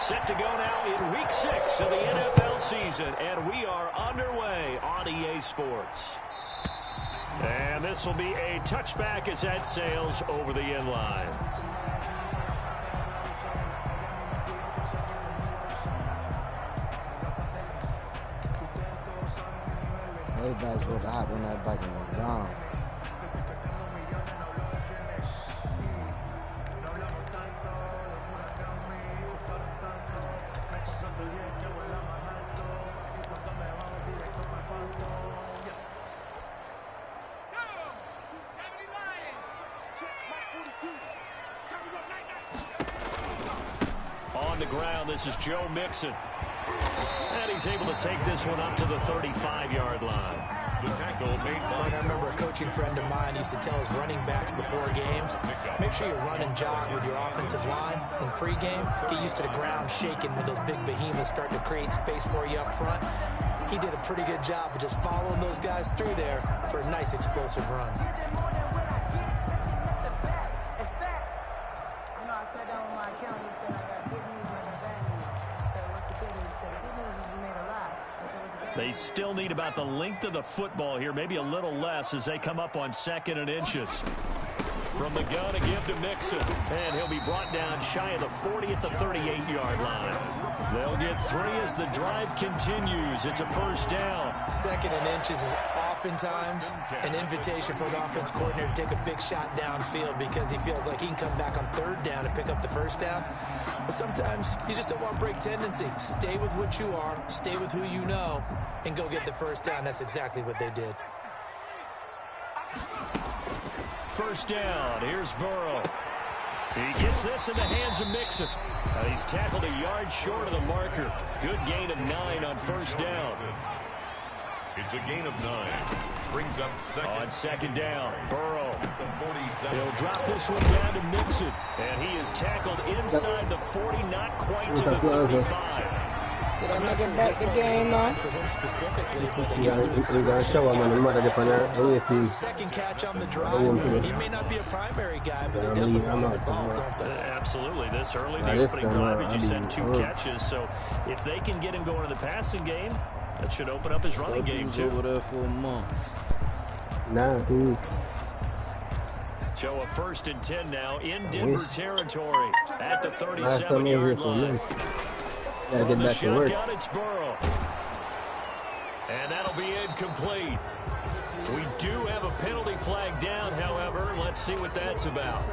Set to go now in Week 6 of the NFL season, and we are underway on EA Sports. And this will be a touchback as that sails over the end line. Everybody's supposed to hop on that bike and go gone. On the ground, this is Joe Mixon. And he's able to take this one up to the 35-yard line. The tackle made by I remember a coaching friend of mine used to tell his running backs before games, make sure you run and jog with your offensive line in pregame. Get used to the ground shaking when those big behemoths start to create space for you up front. He did a pretty good job of just following those guys through there for a nice explosive run. They still need about the length of the football here, maybe a little less as they come up on 2nd and inches. From the gun, a give to Mixon, and he'll be brought down shy of the 40 at the 38-yard line. They'll get 3 as the drive continues. It's a first down. 2nd and inches is oftentimes an invitation for an offense coordinator to take a big shot downfield because he feels like he can come back on 3rd down and pick up the first down. But sometimes you just don't want break tendency. Stay with what you are, stay with who you know, and go get the first down. That's exactly what they did. First down. Here's Burrow. He gets this in the hands of Mixon. He's tackled a yard short of the marker. Good gain of 9 on first down. It's a gain of 9. Brings up second. On 2nd down, Burrow. He'll drop this one down to Mixon. And he is tackled inside the 40, not quite to the 35. Did I make it back the game, man? For him specifically, but second catch on the drive. He may not be a primary guy, but they definitely want him involved, don't they? Absolutely. This early in the opening drive, as you said, 2 catches. So if they can get him going in the passing game, that should open up his running game, too. Over there for a month. Nah, 2 weeks. So a 1st and 10 now in Denver territory at the 37-yard line. Gotta get back to work. It's Burrow. And that'll be incomplete. We do have a penalty flag down, however. Let's see what that's about.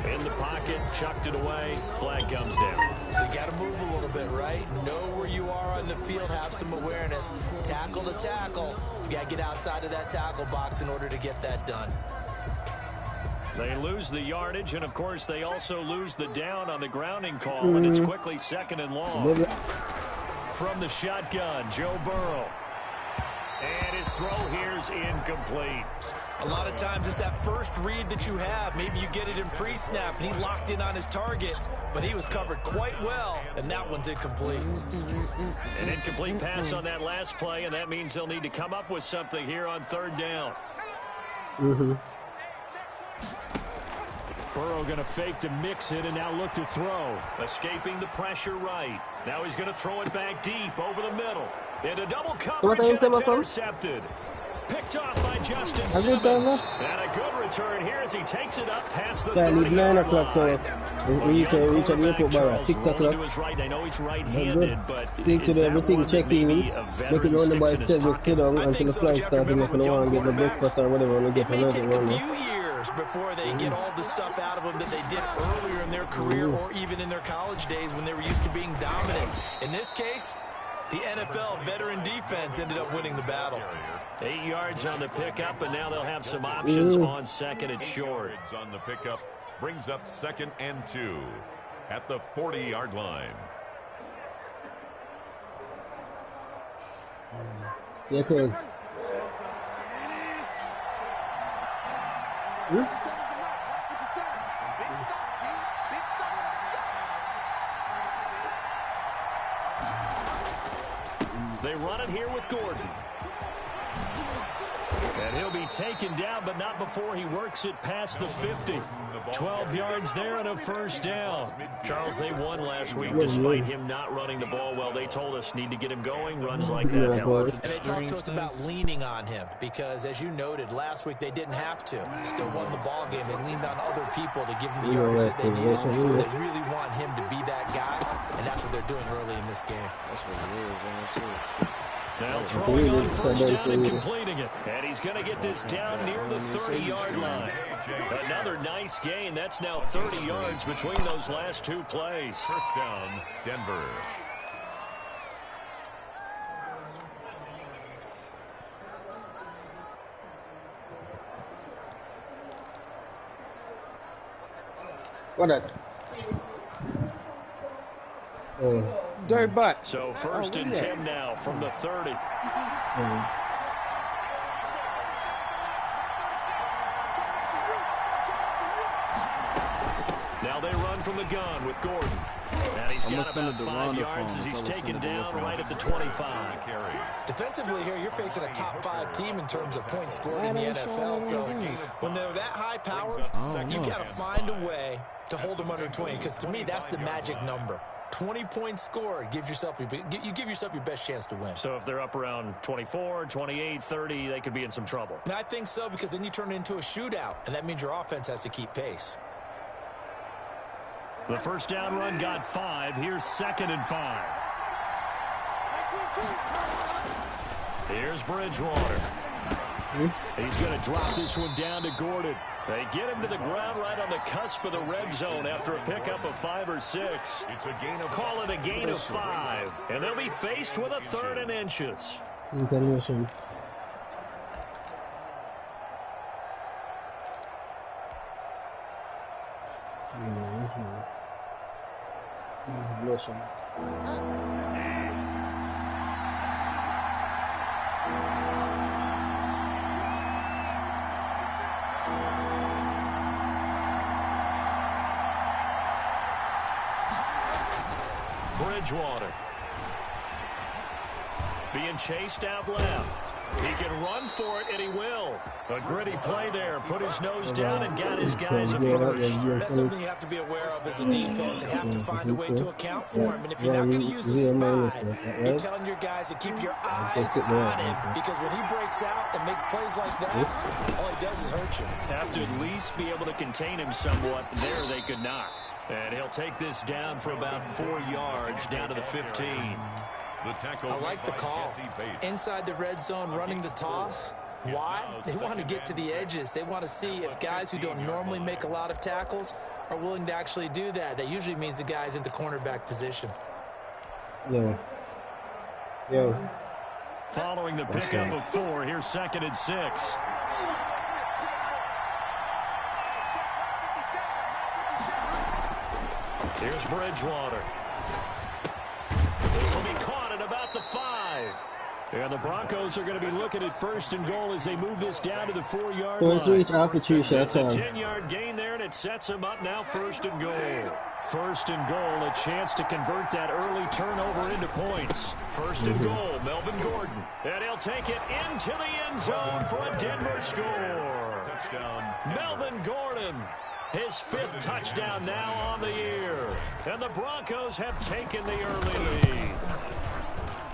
In the pocket, chucked it away. Flag comes down. So you got to move a little bit, right? Know where you are on the field. Have some awareness. Tackle to tackle. You got to get outside of that tackle box in order to get that done. They lose the yardage, and, of course, they also lose the down on the grounding call, and it's quickly 2nd and long. From the shotgun, Joe Burrow. And his throw here's incomplete. A lot of times it's that first read that you have. Maybe you get it in pre-snap, and he locked in on his target, but he was covered quite well, and that one's incomplete. An incomplete pass on that last play, and that means they'll need to come up with something here on 3rd down. Burrow going to fake to Mixon and now look to throw. Escaping the pressure right. Now he's going to throw it back deep over the middle. Into double coverage, and it's intercepted. Picked off by Justin Simmons. And a good return here as he takes it up past the 30-yard line. Quarterback Charles rolling to his right. I know he's right-handed, but is that one that maybe a veteran sticks in his pocket? I think so, Jeff. Remember with young quarterbacks, it may take a few years before they get all the stuff out of them that they did earlier in their career or even in their college days when they were used to being dominant. In this case, the NFL veteran defense ended up winning the battle. 8 yards on the pickup, and now they'll have some options on 2nd and short. On the pickup brings up 2nd and 2 at the 40-yard line. Yeah, cause They run it here with Gordon. And he'll be taken down, but not before he works it past the 50. 12 yards there and a first down. Charles, they won last week despite him not running the ball well. They told us need to get him going. Runs like that help. And they talked to us about leaning on him because, as you noted, last week they didn't have to. Still won the ball game. They leaned on other people to give him the yards that they need. They really want him to be that guy, and that's what they're doing early in this game. That's what it is, man. Now throwing on first down and completing it. And he's going to get this down near the 30-yard line. Another nice gain. That's now 30 yards between those last two plays. First down, Denver. What that? Oh. Dirt butt. So first and 10 now from the 30. Now they run from the gun with Gordon. And he's got about 5 yards as he's taken down right at the 25. Defensively here, you're facing a top 5 team in terms of points scored in the NFL. So when they're that high powered, you got to find a way to hold them under 20. Because to me, that's the magic number. 20 points scored gives yourself you give yourself your best chance to win. So if they're up around 24, 28, 30, they could be in some trouble. And I think so, because then you turn it into a shootout, and that means your offense has to keep pace. The first down run got 5. Here's 2nd and 5. Here's Bridgewater. He's going to drop this one down to Gordon. They get him to the ground right on the cusp of the red zone after a pickup of 5 or 6. It's a gain of Call it a gain of 5. And they'll be faced with a 3rd and inches. Intermission. Intermission. Bridgewater being chased out left. He can run for it, and he will. A gritty play there. Put his nose down and got his guys at first. That's something you have to be aware of as a defense and have to find a way to account for him. And if you're not going to use the spy, you're telling your guys to keep your eyes on him. Because when he breaks out and makes plays like that, all he does is hurt you. Have to at least be able to contain him somewhat. There they could not. And he'll take this down for about 4 yards down to the 15. I like the call. Inside the red zone, running the toss. Why? They want to get to the edges. They want to see if guys who don't normally make a lot of tackles are willing to actually do that. That usually means the guy's in the cornerback position. Yo. Following the pickup of 4, here's 2nd and 6. Here's Bridgewater. This will be caught at about the 5. And the Broncos are going to be looking at 1st and goal as they move this down to the 4-yard line. It's a 10-yard gain there, and it sets them up now 1st and goal. 1st and goal, a chance to convert that early turnover into points. 1st and goal, Melvin Gordon. And he'll take it into the end zone for a Denver score. touchdown. Melvin Gordon. His 5th touchdown now on the year. And the Broncos have taken the early lead.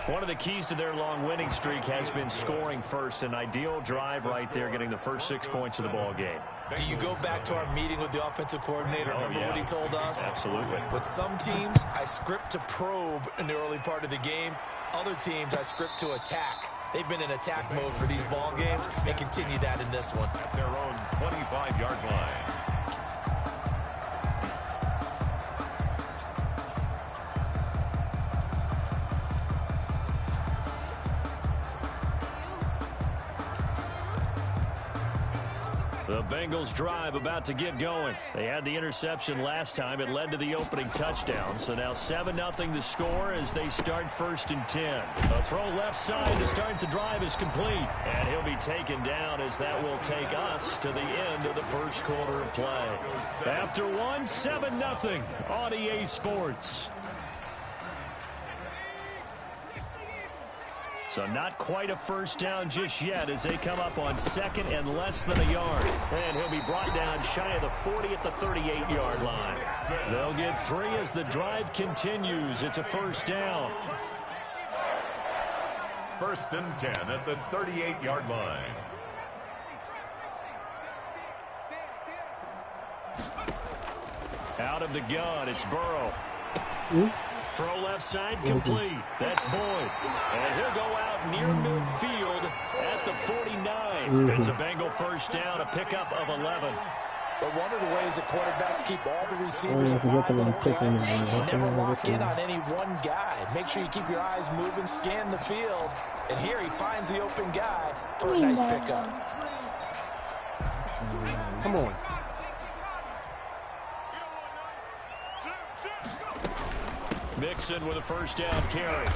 One of the keys to their long winning streak has been scoring first. An ideal drive right there, getting the first 6 points of the ball game. Do you go back to our meeting with the offensive coordinator? Remember what he told us? Absolutely. With some teams, I script to probe in the early part of the game. Other teams, I script to attack. They've been in attack mode for these ball games and continue that in this one. At their own 25-yard line. The Bengals drive about to get going. They had the interception last time. It led to the opening touchdown. So now 7-0 the score as they start 1st and 10. A throw left side to start the drive is complete. And he'll be taken down as that will take us to the end of the first quarter of play. After 7-0 on EA Sports. So not quite a first down just yet as they come up on second and less than a yard. And he'll be brought down shy of the 40 at the 38-yard line. They'll get 3 as the drive continues. It's a first down. First and 10 at the 38-yard line. Out of the gun, it's Burrow. Throw left side complete. That's Boyd. And he'll go out near midfield at the 49. It's a Bengal first down, a pickup of 11. But one of the ways that quarterbacks keep all the receivers never lock in on any one guy. Make sure you keep your eyes moving, scan the field. And here he finds the open guy for a nice pickup. Come on. Mixon with a first down carry.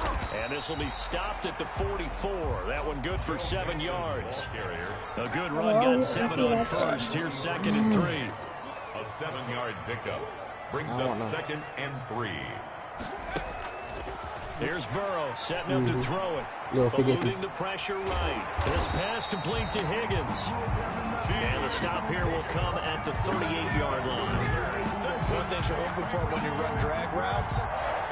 And this will be stopped at the 44. That one good for 7 yards. A good run, got 7 on first. Here's second and 3. A 7-yard pickup brings up second and 3. Here's Burrow setting up to throw it. Eluding the pressure right. This pass complete to Higgins. And the stop here will come at the 38-yard line. One thing you're hoping for when you run drag routes,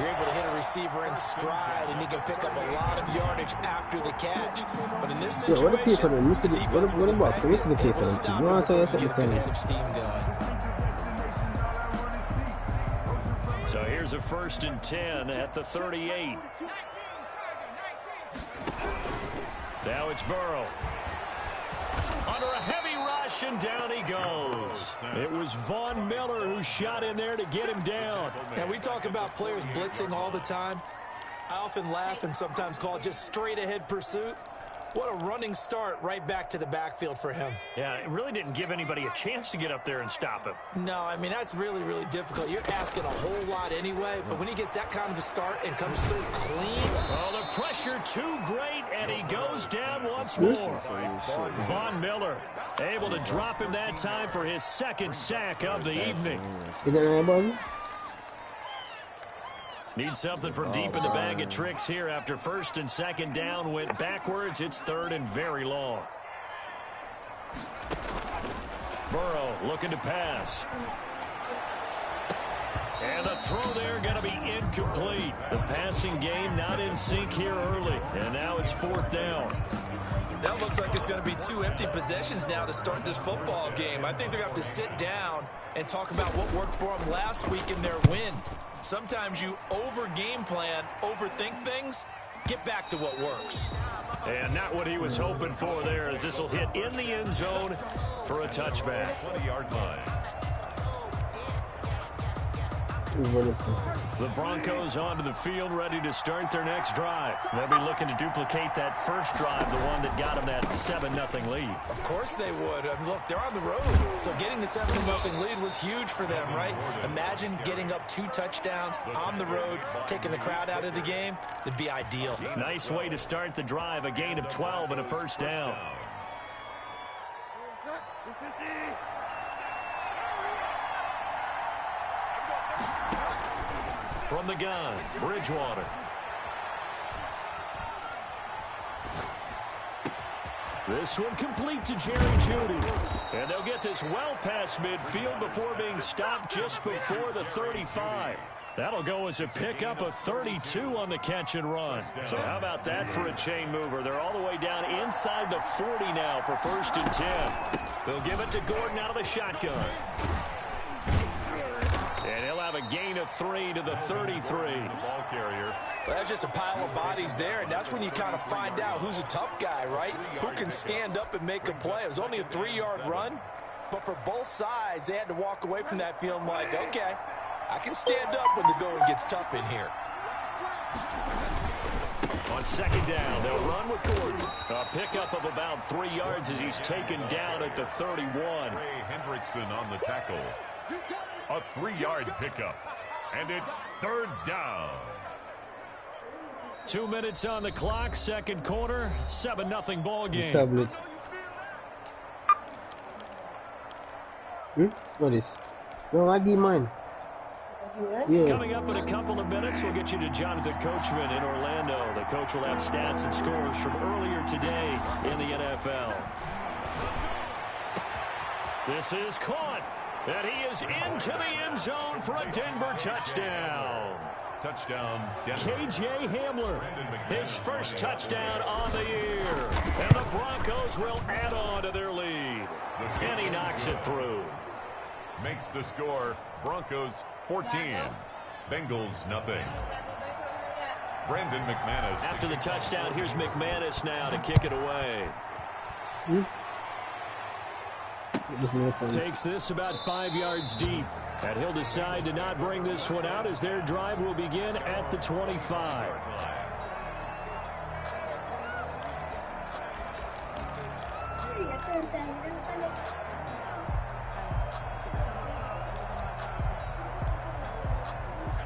you're able to hit a receiver in stride, and he can pick up a lot of yardage after the catch. But in this situation, the defense was effective, able to stop him before he get a good head of steam going. So here's a first and 10 at the 38. Now it's Burrow. Under a heavy rush, and down he goes. It was Von Miller who shot in there to get him down. And we talk about players blitzing all the time. I often laugh and sometimes call it just straight ahead pursuit. What a running start right back to the backfield for him. Yeah, it really didn't give anybody a chance to get up there and stop him. No, I mean, that's really, really difficult. You're asking a whole lot anyway, but when he gets that kind of a start and comes through clean. Oh, the pressure too great, and he goes down once more. Von Miller able to drop him that time for his second sack of the evening. Need something from deep in the bag of tricks here after first and second down went backwards. It's third and very long. Burrow looking to pass. And the throw there going to be incomplete. The passing game not in sync here early. And now it's fourth down. That looks like it's going to be 2 empty possessions now to start this football game. I think they're going to have to sit down and talk about what worked for them last week in their win. Sometimes you over-game plan, overthink things, get back to what works. And not what he was hoping for there, as this will hit in the end zone for a touchback. 20-yard line. The Broncos onto the field, ready to start their next drive. They'll be looking to duplicate that first drive, the one that got them that 7-0 lead. Of course they would. I mean, look, they're on the road, so getting the 7-0 lead was huge for them, right? Imagine getting up 2 touchdowns on the road, taking the crowd out of the game. It'd be ideal. Nice way to start the drive, a gain of 12 and a first down. From the gun, Bridgewater. This one complete to Jerry Jeudy. And they'll get this well past midfield before being stopped just before the 35. That'll go as a pickup of 32 on the catch and run. So how about that for a chain mover? They're all the way down inside the 40 now for first and 10. They'll give it to Gordon out of the shotgun. And he'll have a gain of 3 to the 33. Ball carrier. Well, that's just a pile of bodies there, and that's when you kind of find out who's a tough guy, right? Who can stand up and make a play. It was only a 3-yard run, but for both sides, they had to walk away from that feeling like, okay, I can stand up when the going gets tough in here. On second down, they'll run with Gordon. A pickup of about 3 yards as he's taken down at the 31. Ray Hendrickson on the tackle. A 3-yard pickup, and it's third down. 2 minutes on the clock, second quarter, 7-0 ball game. Tablet. What is? No, I give mine. Yeah. Coming up in a couple of minutes, we'll get you to Jonathan Coachman in Orlando. The coach will have stats and scores from earlier today in the NFL. This is caught, and he is into the end zone for a Denver touchdown. Touchdown, Denver. K.J. Hamler, his first touchdown on the year. And the Broncos will add on to their lead. And he knocks it through. Makes the score Broncos 14, Bengals nothing. Brandon McManus. After the touchdown, here's McManus now to kick it away. Takes this about 5 yards deep. And he'll decide to not bring this one out as their drive will begin at the 25.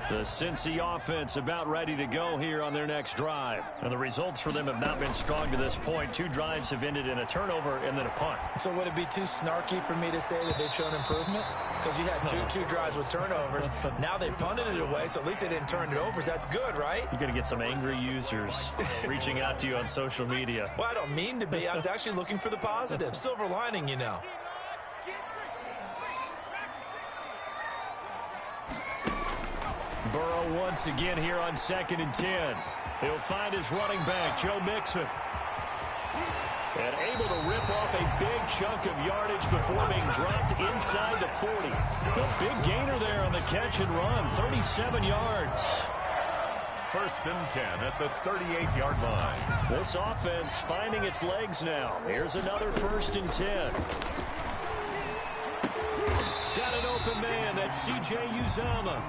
The Cincy offense about ready to go here on their next drive. And the results for them have not been strong to this point. 2 drives have ended in a turnover and then a punt. So would it be too snarky for me to say that they've shown improvement? Because you had two drives with turnovers. Now they punted it away, so at least they didn't turn it over. So that's good, right? You're going to get some angry users reaching out to you on social media. Well, I don't mean to be. I was actually looking for the positive. Silver lining, you know. Burrow once again here on 2nd and 10. He'll find his running back, Joe Mixon. And able to rip off a big chunk of yardage before being dropped inside the 40. A big gainer there on the catch and run, 37 yards. 1st and 10 at the 38-yard line. This offense finding its legs now. Here's another 1st and 10. Got an open man, that's C.J. Uzomah.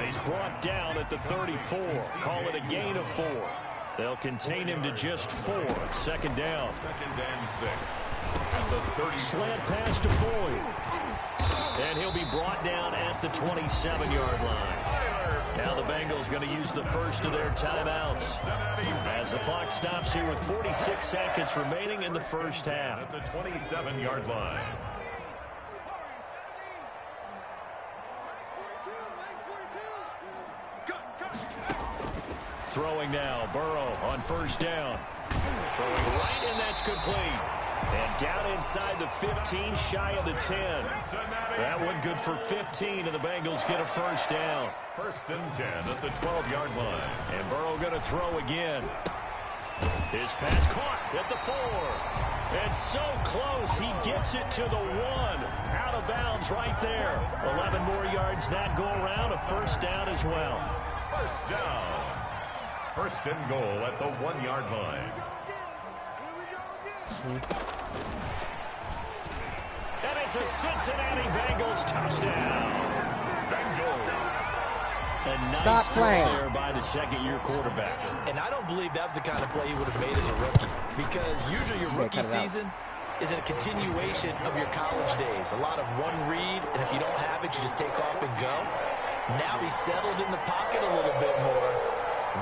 He's brought down at the 34. Call it a gain of 4. They'll contain him to just 4. 2nd down. 2nd and 6 at the 30. Slant pass to Boyd. And he'll be brought down at the 27-yard line. Now the Bengals going to use the first of their timeouts as the clock stops here with 46 seconds remaining in the first half. At the 27-yard line. Throwing now, Burrow on 1st down. Throwing right, and that's complete. And down inside the 15, shy of the 10. That one good for 15, and the Bengals get a 1st down. 1st and 10 at the 12-yard line. And Burrow going to throw again. His pass caught at the 4. And so close, he gets it to the 1. Out of bounds right there. 11 more yards that go around, a 1st down as well. 1st down. 1st and goal at the 1-yard line. And it's a Cincinnati Bengals touchdown. Bengals. A nice Stop playing there by the 2nd-year quarterback. And I don't believe that was the kind of play he would have made as a rookie. Because usually your rookie season is a continuation of your college days. A lot of one read, and if you don't have it, you just take off and go. Now he's settled in the pocket a little bit more,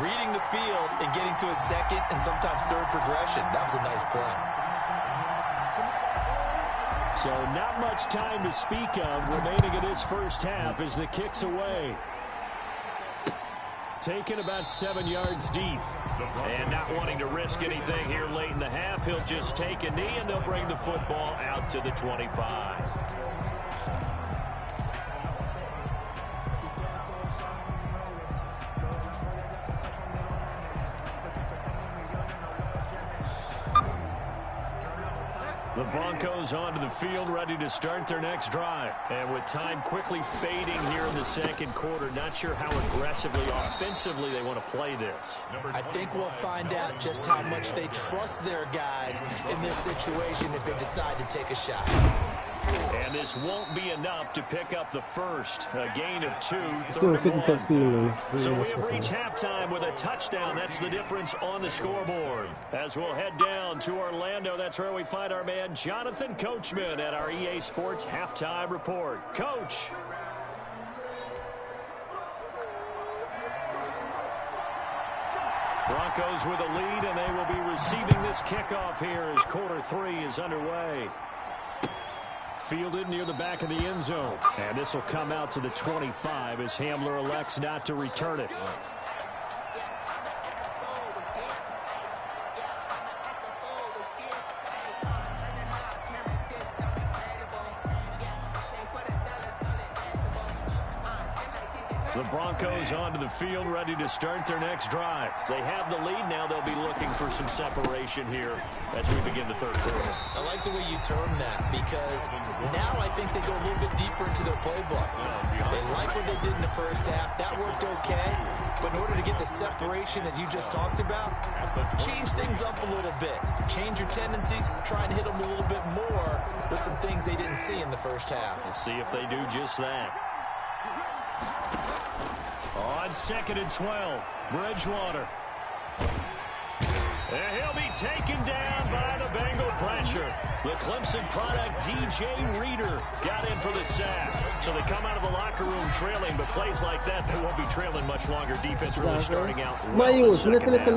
reading the field and getting to his 2nd and sometimes 3rd progression. That was a nice play. So not much time to speak of remaining in this first half as the kick's away. Taken about 7 yards deep. And not wanting to risk anything here late in the half, he'll just take a knee and they'll bring the football out to the 25. The Broncos onto the field, ready to start their next drive. And with time quickly fading here in the 2nd quarter, not sure how aggressively, offensively they want to play this. I think we'll find out just how much they trust their guys in this situation if they decide to take a shot. And this won't be enough to pick up the 1st. A gain of 2, Still 3rd and 50-50. 1. So we have reached halftime with a touchdown. That's the difference on the scoreboard. As we'll head down to Orlando, that's where we find our man Jonathan Coachman at our EA Sports Halftime Report. Coach. Broncos with a lead, and they will be receiving this kickoff here as quarter 3 is underway. fielded near the back of the end zone. And this will come out to the 25 as Hamler elects not to return it. The Broncos onto the field, ready to start their next drive. They have the lead now. They'll be looking for some separation here as we begin the third quarter. I like the way you term that, because now I think they go a little bit deeper into their playbook. They like what they did in the first half. That worked okay. But in order to get the separation that you just talked about, change things up a little bit. Change your tendencies. Try and hit them a little bit more with some things they didn't see in the first half. We'll see if they do just that. On 2nd and 12, Bridgewater. And he'll be taken down by the Bengal pressure. The Clemson product, DJ Reader, got in for the sack. So they come out of the locker room trailing, but plays like that, they won't be trailing much longer. Defense really starting out well in the second half. They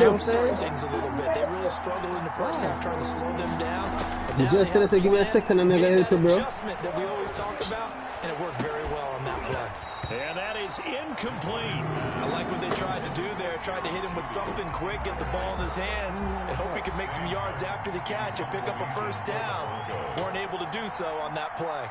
jumpstart things a little bit. They really struggled in the first half trying to slow them down. But now they have a plan, made that adjustment that we always talk about, and it worked very well on that play. And that is incomplete. I like what they tried to do there. Tried to hit him with something quick, get the ball in his hands, and hope he could make some yards after the catch and pick up a first down. Weren't able to do so on that play.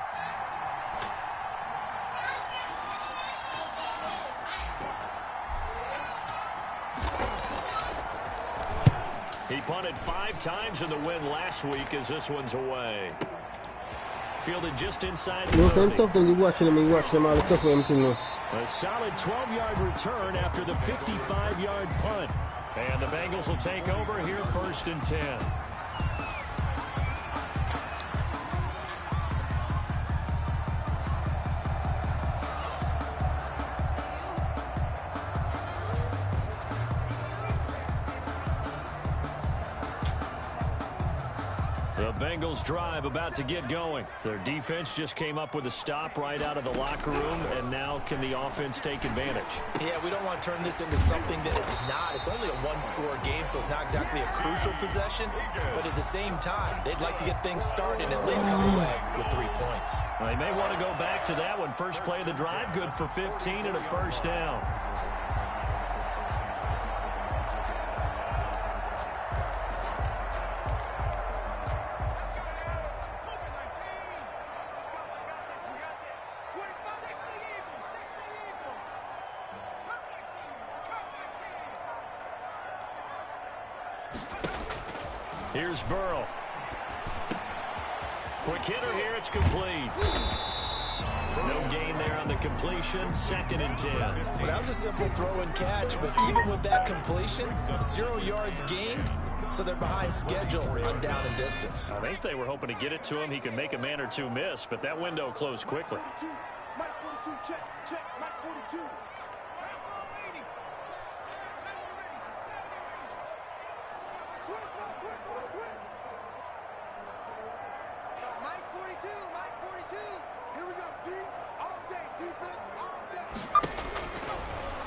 He punted 5 times in the win last week as this one's away. Fielded just inside the 30. A solid 12-yard return after the 55-yard punt. And the Bengals will take over here 1st and 10. The Bengals drive about to get going. Their defense just came up with a stop right out of the locker room, and now can the offense take advantage? Yeah, we don't want to turn this into something that it's not. It's only a one-score game, so it's not exactly a crucial possession. But at the same time, they'd like to get things started and at least come away with 3 points. Well, they may want to go back to that one. First play of the drive, good for 15 and a first down. Here's Burrow. Quick hitter here, it's complete. No gain there on the completion, 2nd and 10. Well, that was a simple throw and catch, but even with that completion, 0 yards gained, so they're behind schedule on down and distance. I think they were hoping to get it to him. He can make a man or two miss, but that window closed quickly. Mike 42, check, Mike 42.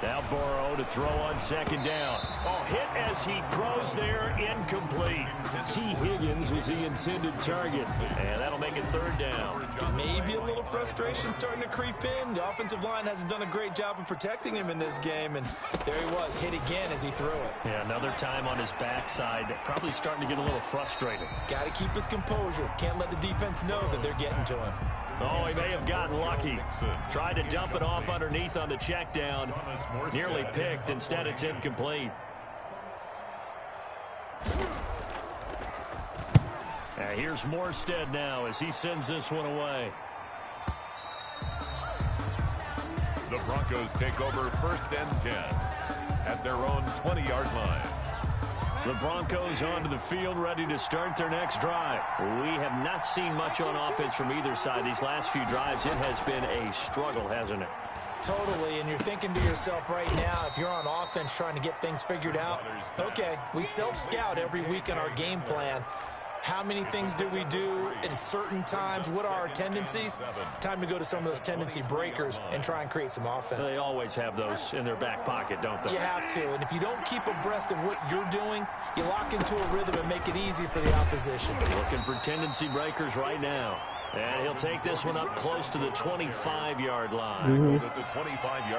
Now Burrow to throw on 2nd down. Oh, hit as he throws there, incomplete. T. Higgins was the intended target. And that'll make it 3rd down. Maybe a little frustration starting to creep in. The offensive line hasn't done a great job of protecting him in this game. And there he was, hit again as he threw it. Yeah, another time on his backside. Probably starting to get a little frustrated. Got to keep his composure. Can't let the defense know that they're getting to him. Oh, he may have gotten lucky. Tried to dump it off underneath on the check down. Nearly picked. Instead, it's incomplete. Here's Morstead now as he sends this one away. The Broncos take over 1st and 10 at their own 20-yard line. The Broncos onto the field, ready to start their next drive. We have not seen much on offense from either side. These last few drives, it has been a struggle, hasn't it? Totally, and you're thinking to yourself right now, if you're on offense trying to get things figured out, okay, we self-scout every week in our game plan. How many things do we do at certain times? What are our tendencies? Time to go to some of those tendency breakers and try and create some offense. They always have those in their back pocket, don't they? You have to, and if you don't keep abreast of what you're doing, you lock into a rhythm and make it easy for the opposition. Looking for tendency breakers right now. And he'll take this one up close to the 25-yard line.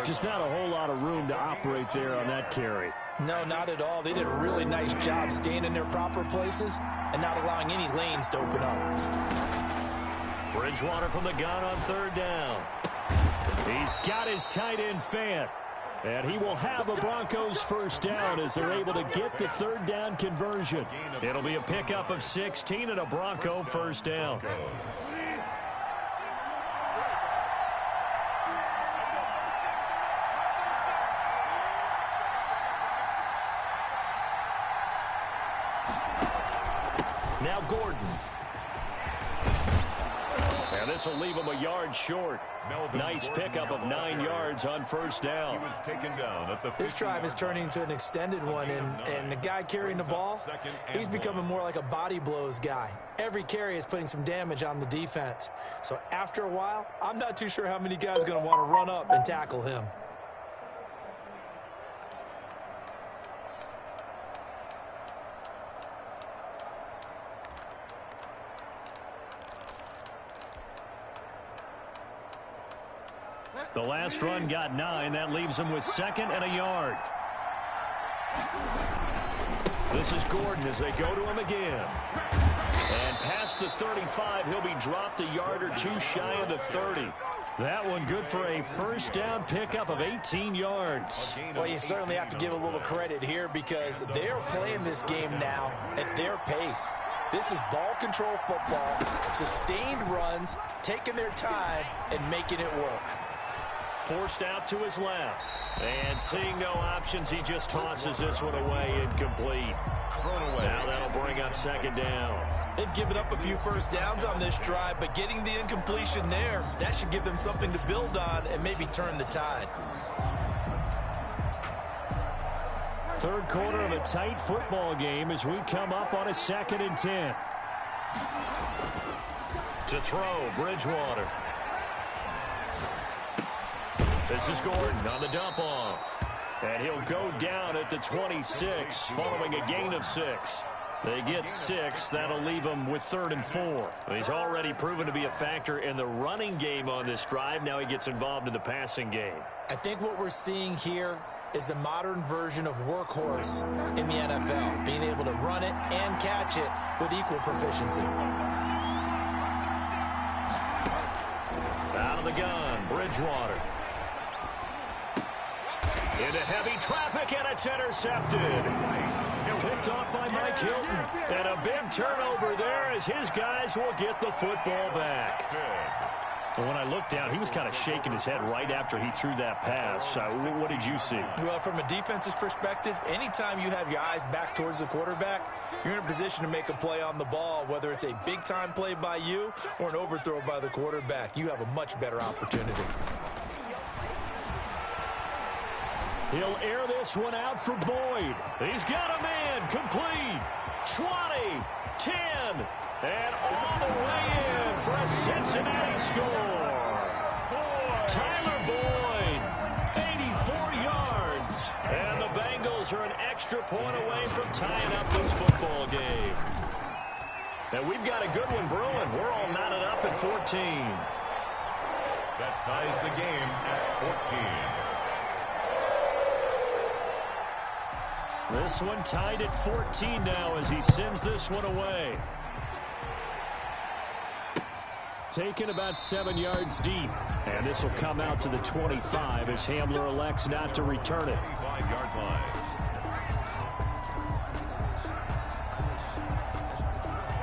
Just not a whole lot of room to operate there on that carry. No, not at all. They did a really nice job staying in their proper places and not allowing any lanes to open up. Bridgewater from the gun on third down. He's got his tight end Fant. And he will have a Broncos first down as they're able to get the third down conversion. It'll be a pickup of 16 and a Bronco first down. Now Gordon. And this will leave him a yard short. Nice pickup of 9 yards on first down. He was taken down at the This drive is turning into an extended one, and the guy carrying the ball, he's becoming more like a body blows guy. Every carry is putting some damage on the defense. So after a while, I'm not too sure how many guys are going to want to run up and tackle him. The last run got 9. That leaves him with 2nd and a yard. This is Gordon as they go to him again. And past the 35, he'll be dropped a yard or 2 shy of the 30. That one good for a first down pickup of 18 yards. Well, you certainly have to give a little credit here because they're playing this game now at their pace. This is ball control football, sustained runs, taking their time, and making it work. Forced out to his left. And seeing no options, he just tosses this one away, incomplete. Thrown away. Now that'll bring up 2nd down. They've given up a few first downs on this drive, but getting the incompletion there, that should give them something to build on and maybe turn the tide. Third quarter of a tight football game as we come up on a 2nd and 10. To throw, Bridgewater. This is Gordon on the dump off. And he'll go down at the 26 following a gain of 6. They get 6. That'll leave him with 3rd and 4. He's already proven to be a factor in the running game on this drive. Now he gets involved in the passing game. I think what we're seeing here is the modern version of workhorse in the NFL, being able to run it and catch it with equal proficiency. Out of the gun, Bridgewater. Into heavy traffic, and it's intercepted. Picked off by Mike Hilton. And a big turnover there as his guys will get the football back. And when I looked down, he was kind of shaking his head right after he threw that pass. What did you see? Well, from a defense's perspective, anytime you have your eyes back towards the quarterback, you're in a position to make a play on the ball, whether it's a big-time play by you or an overthrow by the quarterback. You have a much better opportunity. He'll air this one out for Boyd. He's got a man, complete. 20, 10, and all the way in for a Cincinnati score. Tyler Boyd, 84 yards. And the Bengals are an extra point away from tying up this football game. And we've got a good one brewing. We're all knotted up at 14. That ties the game at 14. This one tied at 14 now as he sends this one away. Taken about 7 yards deep. And this will come out to the 25 as Hamler elects not to return it. 25-yard line.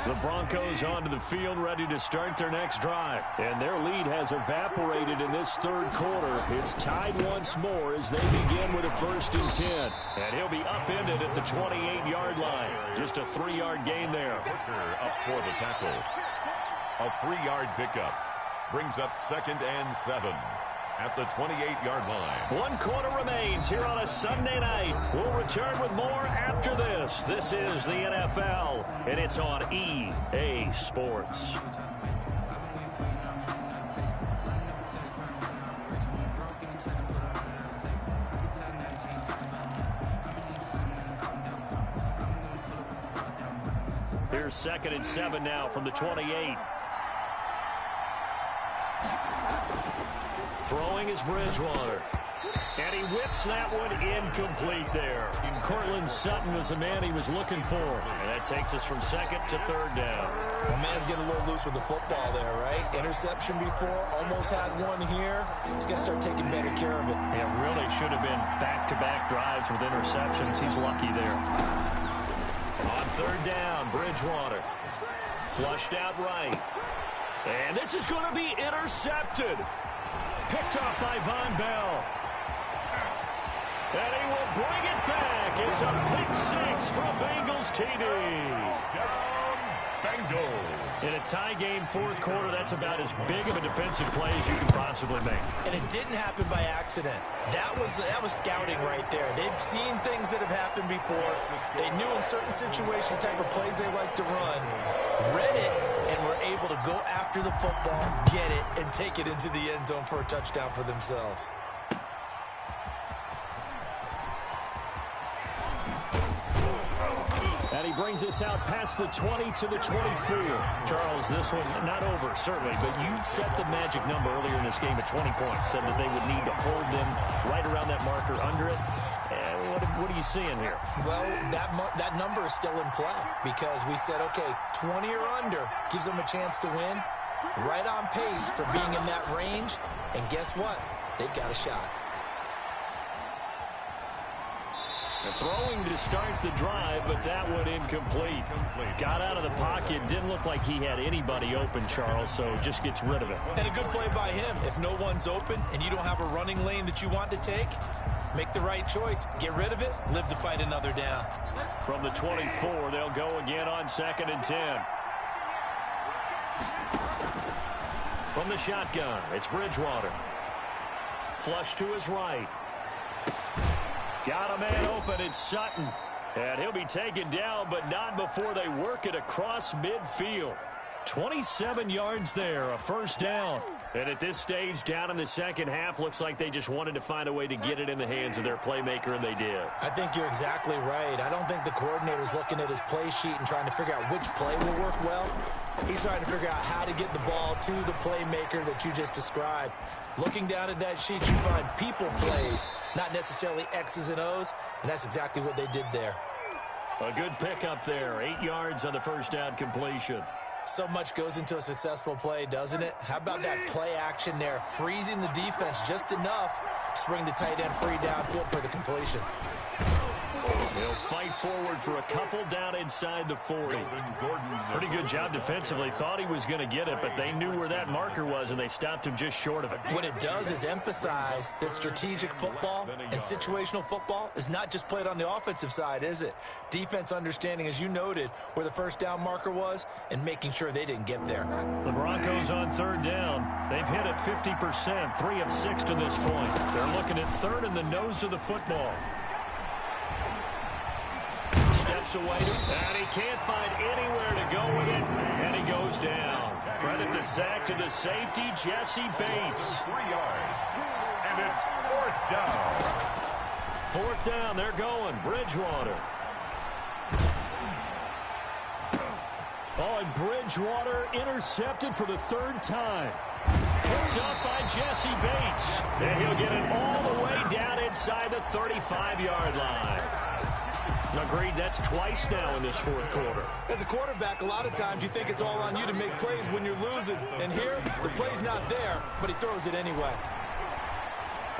The Broncos onto the field ready to start their next drive. And their lead has evaporated in this third quarter. It's tied once more as they begin with a 1st and 10. And he'll be upended at the 28-yard line. Just a 3-yard gain there. Worker up for the tackle. A 3-yard pickup brings up 2nd and 7. at the 28-yard line. 1 quarter remains here on a Sunday night. We'll return with more after this. This is the NFL, and it's on EA Sports. Here's 2nd and 7 now from the 28. Throwing is Bridgewater. And he whips that one incomplete there. And Cortland Sutton was the man he was looking for. And that takes us from 2nd to 3rd down. The man's getting a little loose with the football there, right? Interception before, almost had one here. He's got to start taking better care of it. Yeah, really should have been back-to-back drives with interceptions. He's lucky there. On 3rd down, Bridgewater. Flushed out right. And this is going to be intercepted. Picked off by Von Bell. And he will bring it back. It's a pick 6 for a Bengals TD. Down, Bengals. In a tie game, 4th quarter, that's about as big of a defensive play as you can possibly make. And it didn't happen by accident. That was scouting right there. They've seen things that have happened before. They knew in certain situations the type of plays they like to run, read it, and were able to go after the football, get it, and take it into the end zone for a touchdown for themselves. And he brings us out past the 20 to the 24. Charles, this one not over, certainly, but you set the magic number earlier in this game at 20 points, said that they would need to hold them right around that marker under it. And what are you seeing here? Well, that number is still in play because we said, okay, 20 or under gives them a chance to win. Right on pace for being in that range. And guess what? They've got a shot. Throwing to start the drive, but that one incomplete. Got out of the pocket. Didn't look like he had anybody open, Charles, so just gets rid of it. And a good play by him. If no one's open and you don't have a running lane that you want to take, make the right choice. Get rid of it. Live to fight another down. From the 24, they'll go again on 2nd and 10. From the shotgun, it's Bridgewater. Flush to his right. Got a man open, it's Sutton. And he'll be taken down, but not before they work it across midfield. 27 yards there, a 1st down. And at this stage, down in the 2nd half, looks like they just wanted to find a way to get it in the hands of their playmaker, and they did. I think you're exactly right. I don't think the coordinator's looking at his play sheet and trying to figure out which play will work well. He's trying to figure out how to get the ball to the playmaker that you just described. Looking down at that sheet, you find people plays, not necessarily X's and O's, and that's exactly what they did there. A good pickup there, 8 yards on the 1st down completion. So much goes into a successful play, doesn't it? How about that play action there, freezing the defense just enough to bring the tight end free downfield for the completion. He'll fight forward for a couple down inside the 40. Pretty good job defensively. Thought he was going to get it, but they knew where that marker was, and they stopped him just short of it. What it does is emphasize that strategic football and situational football is not just played on the offensive side, is it? Defense understanding, as you noted, where the 1st down marker was and making sure they didn't get there. The Broncos on 3rd down. They've hit it 50%, 3 of 6 to this point. They're looking at 3rd in the nose of the football. Steps away, and he can't find anywhere to go with it, and he goes down. Credit the sack to the safety, Jesse Bates. 3 yards, and it's 4th down. 4th down, they're going. Bridgewater. Oh, and Bridgewater intercepted for the 3rd time. Picked up by Jesse Bates, and he'll get it all the way down inside the 35-yard line. Agreed, that's twice now in this 4th quarter. As a quarterback, a lot of times you think it's all on you to make plays when you're losing. And here, the play's not there, but he throws it anyway.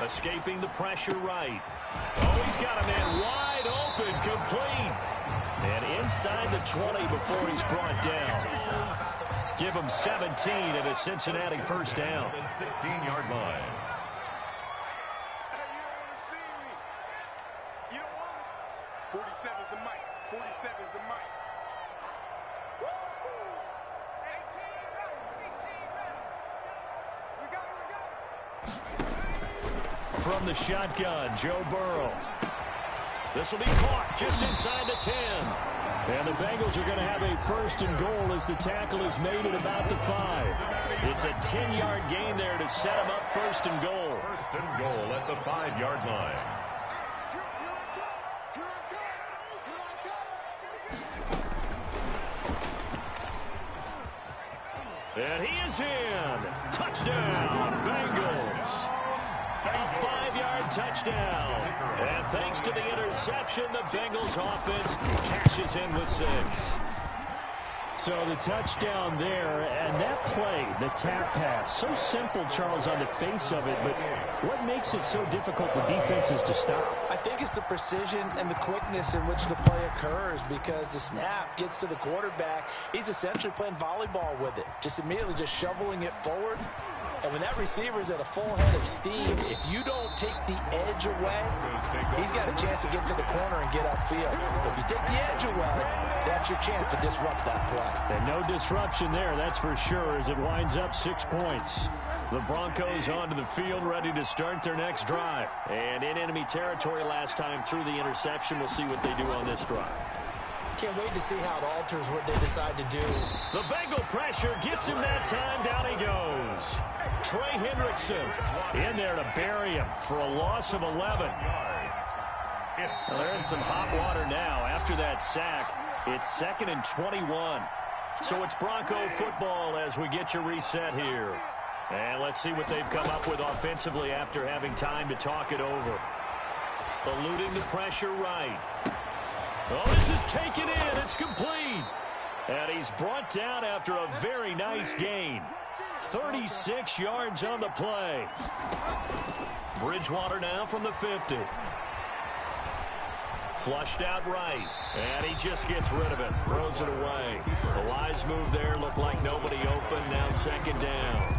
Escaping the pressure right. Oh, he's got a man wide open, complete. And inside the 20 before he's brought down. Give him 17 at a Cincinnati 1st down. The 16-yard line. You don't want it. 47's the mic. 47's the mic. Woo-hoo! 18 ready. 18 ready. We got it. from the shotgun, Joe Burrow. This will be caught just inside the 10. And the Bengals are going to have a 1st and goal as the tackle is made at about the 5. It's a 10-yard gain there to set them up 1st and goal. 1st and goal at the 5-yard line. And he is in. Touchdown, Bengals. A 5-yard touchdown. And thanks to the interception, the Bengals offense cashes in with 6. So the touchdown there, and that play, the tap pass, so simple, Charles, on the face of it, but what makes it so difficult for defenses to stop? I think it's the precision and the quickness in which the play occurs, because the snap gets to the quarterback. He's essentially playing volleyball with it, just immediately just shoveling it forward. And when that receiver is at a full head of steam, if you don't take the edge away, he's got a chance to get to the corner and get upfield. But if you take the edge away, that's your chance to disrupt that play. And no disruption there, that's for sure, as it winds up 6 points. The Broncos onto the field, ready to start their next drive. And in enemy territory last time through the interception. We'll see what they do on this drive. Can't wait to see how it alters what they decide to do. The Bengal pressure gets him that time. Down he goes. Trey Hendrickson in there to bury him for a loss of 11. Well, they're in some hot water now. After that sack, it's 2nd and 21. So it's Bronco football as we get your reset here. And let's see what they've come up with offensively after having time to talk it over. Eluding the pressure right. Oh, this is taken in. It's complete. And he's brought down after a very nice gain. 36 yards on the play. Bridgewater now from the 50. Flushed out right. And he just gets rid of it. Throws it away. The wise move there. Looked like nobody open. Now 2nd down.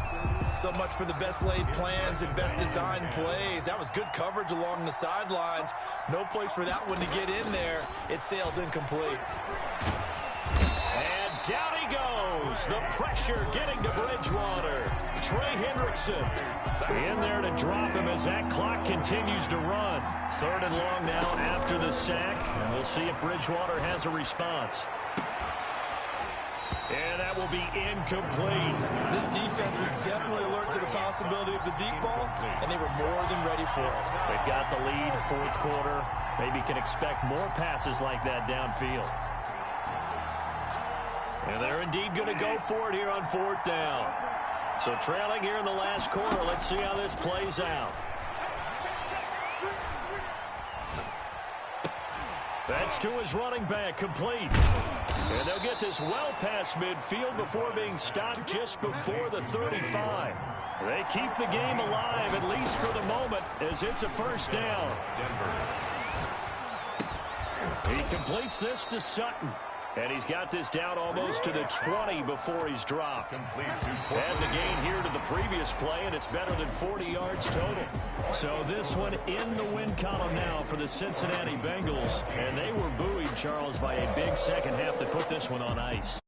So much for the best laid plans and best designed plays. That was good coverage along the sidelines. No place for that one to get in there. It sails incomplete. And down he goes. The pressure getting to Bridgewater. Trey Hendrickson in there to drop him as that clock continues to run. 3rd and long now after the sack. And we'll see if Bridgewater has a response. And that will be incomplete. This defense was definitely alert to the possibility of the deep ball, and they were more than ready for it. They've got the lead, 4th quarter. Maybe can expect more passes like that downfield. And they're indeed going to go for it here on 4th down. So trailing here in the last quarter. Let's see how this plays out. That's to his running back, complete. And they'll get this well past midfield before being stopped just before the 35. They keep the game alive, at least for the moment, as it's a 1st down. He completes this to Sutton. And he's got this down almost to the 20 before he's dropped. Add the gain here to the previous play, and it's better than 40 yards total. So this one in the win column now for the Cincinnati Bengals. And they were buoyed, Charles, by a big second half to put this one on ice.